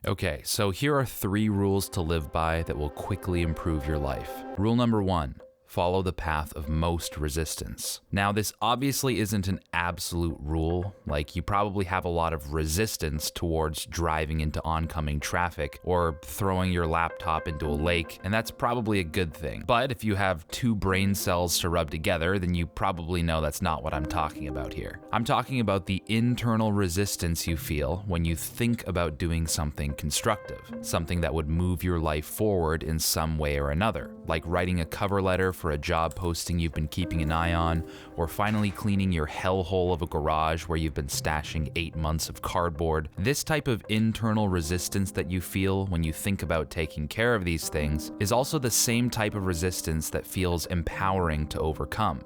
Okay, so here are 3 rules to live by that will quickly improve your life. Rule number 1. Follow the path of most resistance. Now, this obviously isn't an absolute rule. Like, you probably have a lot of resistance towards driving into oncoming traffic or throwing your laptop into a lake, and that's probably a good thing. But if you have 2 brain cells to rub together, then you probably know that's not what I'm talking about here. I'm talking about the internal resistance you feel when you think about doing something constructive, something that would move your life forward in some way or another, like writing a cover letter for a job posting you've been keeping an eye on, or finally cleaning your hellhole of a garage where you've been stashing 8 months of cardboard. This type of internal resistance that you feel when you think about taking care of these things is also the same type of resistance that feels empowering to overcome,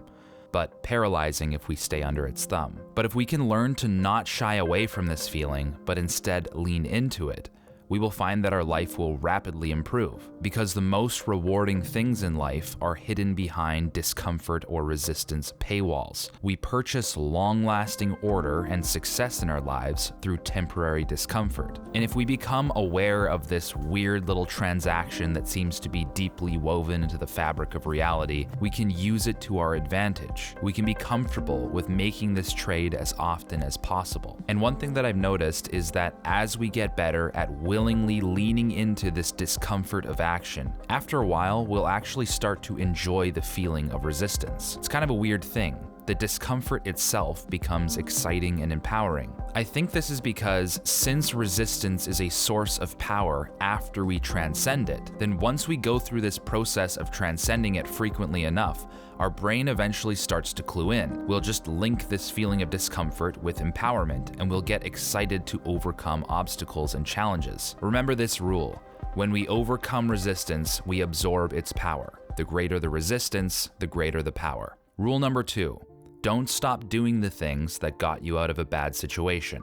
but paralyzing if we stay under its thumb. But if we can learn to not shy away from this feeling, but instead lean into it, we will find that our life will rapidly improve, because the most rewarding things in life are hidden behind discomfort or resistance paywalls. We purchase long-lasting order and success in our lives through temporary discomfort. And if we become aware of this weird little transaction that seems to be deeply woven into the fabric of reality, we can use it to our advantage. We can be comfortable with making this trade as often as possible. And one thing that I've noticed is that as we get better at willingly leaning into this discomfort of action, after a while, we'll actually start to enjoy the feeling of resistance. It's kind of a weird thing. The discomfort itself becomes exciting and empowering. I think this is because since resistance is a source of power after we transcend it, then once we go through this process of transcending it frequently enough, our brain eventually starts to clue in. We'll just link this feeling of discomfort with empowerment, and we'll get excited to overcome obstacles and challenges. Remember this rule: when we overcome resistance, we absorb its power. The greater the resistance, the greater the power. Rule number 2. Don't stop doing the things that got you out of a bad situation.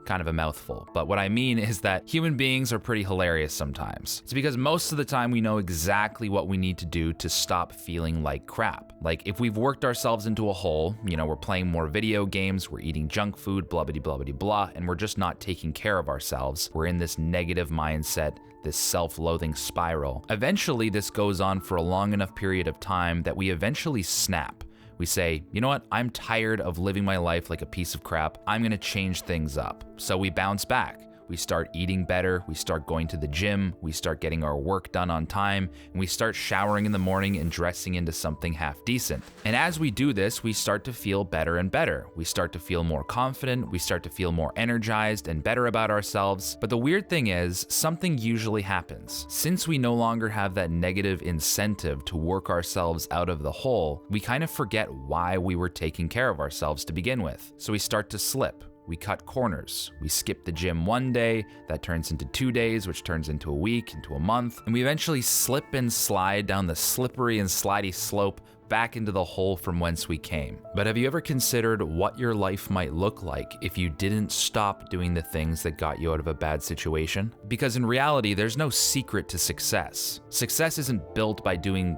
Kind of a mouthful, but what I mean is that human beings are pretty hilarious sometimes. It's because most of the time we know exactly what we need to do to stop feeling like crap. Like if we've worked ourselves into a hole, we're playing more video games, we're eating junk food, blah blah blah blah blah, and we're just not taking care of ourselves. We're in this negative mindset, this self-loathing spiral. Eventually this goes on for a long enough period of time that we eventually snap. We say, you know what, I'm tired of living my life like a piece of crap. I'm gonna change things up. So we bounce back. We start eating better, we start going to the gym, we start getting our work done on time, and we start showering in the morning and dressing into something half decent. And as we do this, we start to feel better and better. We start to feel more confident, we start to feel more energized and better about ourselves. But the weird thing is, something usually happens. Since we no longer have that negative incentive to work ourselves out of the hole, we kind of forget why we were taking care of ourselves to begin with. So we start to slip. We cut corners. We skip the gym one day, that turns into 2 days, which turns into a week, into a month, and we eventually slip and slide down the slippery and slidey slope back into the hole from whence we came. But have you ever considered what your life might look like if you didn't stop doing the things that got you out of a bad situation? Because in reality, there's no secret to success. Success isn't built by doing,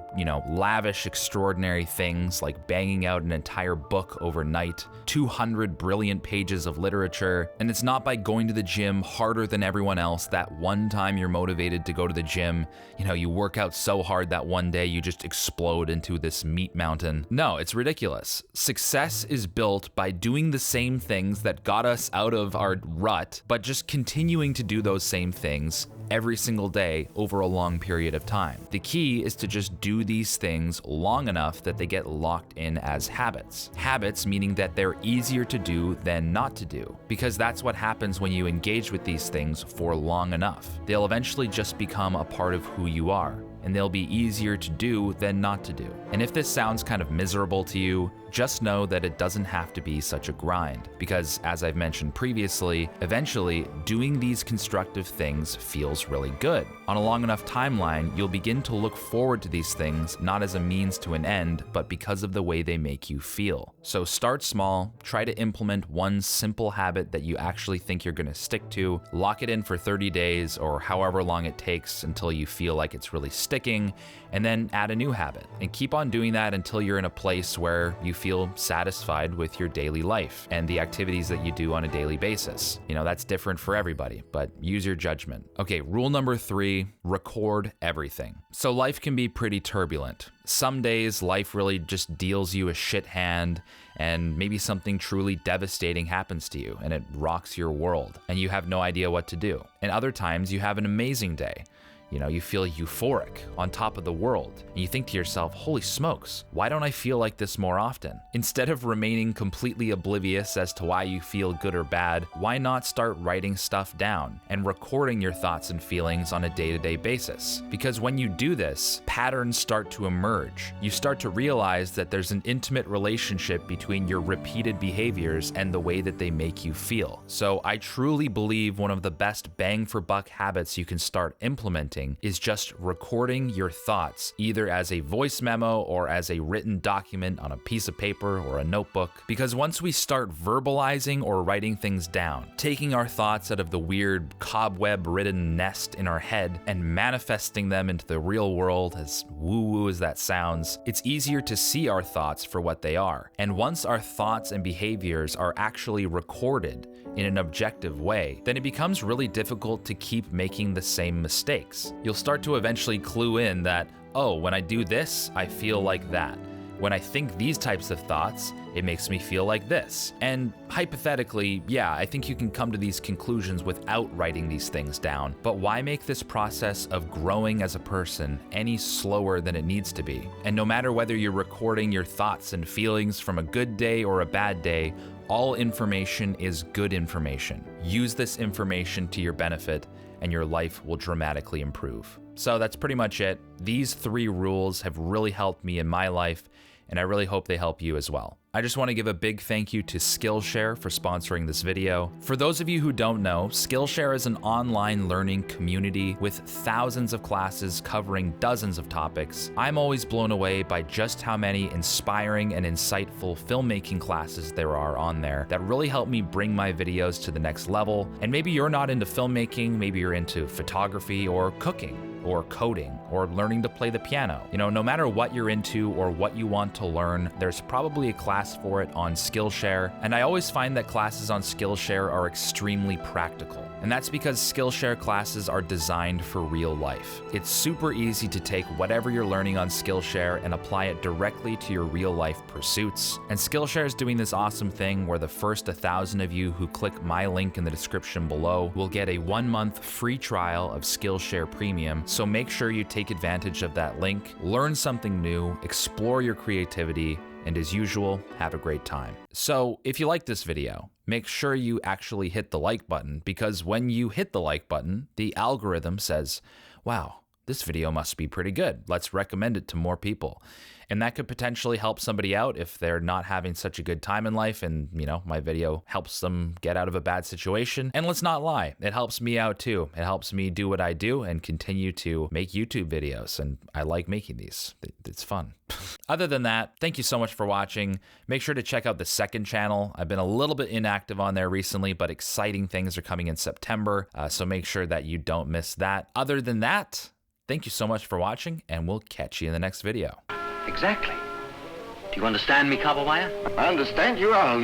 lavish, extraordinary things like banging out an entire book overnight, 200 brilliant pages of literature, and it's not by going to the gym harder than everyone else that one time you're motivated to go to the gym, you work out so hard that one day you just explode into this meat mountain. No, it's ridiculous. Success is built by doing the same things that got us out of our rut, but just continuing to do those same things every single day over a long period of time. The key is to just do these things long enough that they get locked in as habits. Habits meaning that they're easier to do than not to do, because that's what happens when you engage with these things for long enough. They'll eventually just become a part of who you are, and they'll be easier to do than not to do. And if this sounds kind of miserable to you, just know that it doesn't have to be such a grind, because as I've mentioned previously, eventually doing these constructive things feels really good. On a long enough timeline, you'll begin to look forward to these things not as a means to an end, but because of the way they make you feel. So start small, try to implement one simple habit that you actually think you're gonna stick to, lock it in for 30 days or however long it takes until you feel like it's really sticking, and then add a new habit. And keep on doing that until you're in a place where you feel satisfied with your daily life and the activities that you do on a daily basis. You know, that's different for everybody, but use your judgment. Okay, rule number 3, record everything. So life can be pretty turbulent. Some days life really just deals you a shit hand, and maybe something truly devastating happens to you and it rocks your world and you have no idea what to do. And other times you have an amazing day. You know, you feel euphoric, on top of the world, and you think to yourself, holy smokes, why don't I feel like this more often? Instead of remaining completely oblivious as to why you feel good or bad, why not start writing stuff down and recording your thoughts and feelings on a day-to-day basis? Because when you do this, patterns start to emerge. You start to realize that there's an intimate relationship between your repeated behaviors and the way that they make you feel. So I truly believe one of the best bang for buck habits you can start implementing is just recording your thoughts, either as a voice memo or as a written document on a piece of paper or a notebook. Because once we start verbalizing or writing things down, taking our thoughts out of the weird cobweb-ridden nest in our head and manifesting them into the real world, as woo-woo as that sounds, it's easier to see our thoughts for what they are. And once our thoughts and behaviors are actually recorded in an objective way, then it becomes really difficult to keep making the same mistakes. You'll start to eventually clue in that, oh, when I do this, I feel like that. When I think these types of thoughts, it makes me feel like this. And hypothetically, yeah, I think you can come to these conclusions without writing these things down, but why make this process of growing as a person any slower than it needs to be? And no matter whether you're recording your thoughts and feelings from a good day or a bad day, all information is good information. Use this information to your benefit, and your life will dramatically improve. So that's pretty much it. These 3 rules have really helped me in my life, and I really hope they help you as well. I just want to give a big thank you to Skillshare for sponsoring this video. For those of you who don't know, Skillshare is an online learning community with thousands of classes covering dozens of topics. I'm always blown away by just how many inspiring and insightful filmmaking classes there are on there that really help me bring my videos to the next level. And maybe you're not into filmmaking, maybe you're into photography or cooking or coding or learning to play the piano. You know, no matter what you're into or what you want to learn, there's probably a class for it on Skillshare. And I always find that classes on Skillshare are extremely practical. And that's because Skillshare classes are designed for real life. It's super easy to take whatever you're learning on Skillshare and apply it directly to your real life pursuits. And Skillshare is doing this awesome thing where the first 1,000 of you who click my link in the description below will get a 1-month free trial of Skillshare Premium. So make sure you take advantage of that link, learn something new, explore your creativity, and as usual, have a great time. So if you like this video, make sure you actually hit the like button, because when you hit the like button, the algorithm says, wow, this video must be pretty good. Let's recommend it to more people. And that could potentially help somebody out if they're not having such a good time in life and, you know, my video helps them get out of a bad situation. And let's not lie, it helps me out too. It helps me do what I do and continue to make YouTube videos. And I like making these. It's fun. Other than that, thank you so much for watching. Make sure to check out the second channel. I've been a little bit inactive on there recently, but exciting things are coming in September. So make sure that you don't miss that. Other than that, thank you so much for watching, and we'll catch you in the next video. Exactly. Do you understand me, Copperwire? I understand you all.